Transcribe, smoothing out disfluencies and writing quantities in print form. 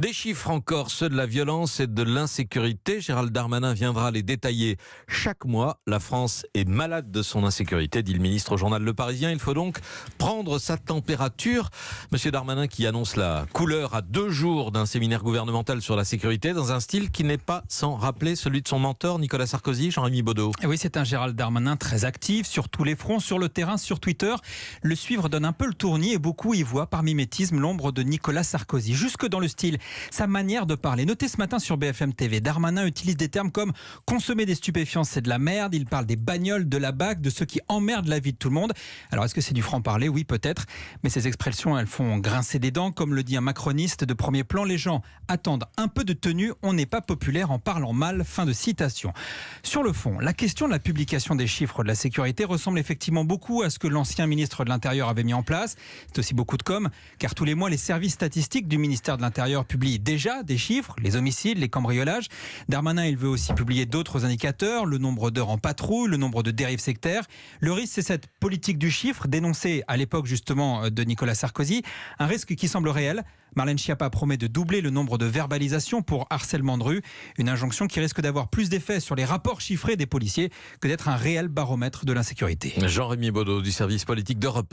Des chiffres encore, ceux de la violence et de l'insécurité. Gérald Darmanin viendra les détailler chaque mois. La France est malade de son insécurité, dit le ministre au journal Le Parisien. Il faut donc prendre sa température. Monsieur Darmanin qui annonce la couleur à 2 jours d'un séminaire gouvernemental sur la sécurité dans un style qui n'est pas sans rappeler celui de son mentor Nicolas Sarkozy, Jean-Rémy Baudot. Et oui, c'est un Gérald Darmanin très actif sur tous les fronts, sur le terrain, sur Twitter. Le suivre donne un peu le tournis et beaucoup y voient par mimétisme l'ombre de Nicolas Sarkozy. Jusque dans le style, sa manière de parler. Notez ce matin sur BFM TV, Darmanin utilise des termes comme consommer des stupéfiants, c'est de la merde. Il parle des bagnoles, de la BAC, de ceux qui emmerdent la vie de tout le monde. Alors est-ce que c'est du franc-parler? Oui, peut-être. Mais ces expressions, elles font grincer des dents. Comme le dit un macroniste de premier plan, les gens attendent un peu de tenue. On n'est pas populaire en parlant mal. Fin de citation. Sur le fond, la question de la publication des chiffres de la sécurité ressemble effectivement beaucoup à ce que l'ancien ministre de l'Intérieur avait mis en place. C'est aussi beaucoup de com', car tous les mois, les services statistiques du ministère de l'Intérieur publient déjà des chiffres, les homicides, les cambriolages. Darmanin, il veut aussi publier d'autres indicateurs, le nombre d'heures en patrouille, le nombre de dérives sectaires. Le risque, c'est cette politique du chiffre, dénoncée à l'époque justement de Nicolas Sarkozy. Un risque qui semble réel. Marlène Schiappa promet de doubler le nombre de verbalisations pour harcèlement de rue. Une injonction qui risque d'avoir plus d'effet sur les rapports chiffrés des policiers que d'être un réel baromètre de l'insécurité. Jean-Rémy Baudot du service politique d'Europe.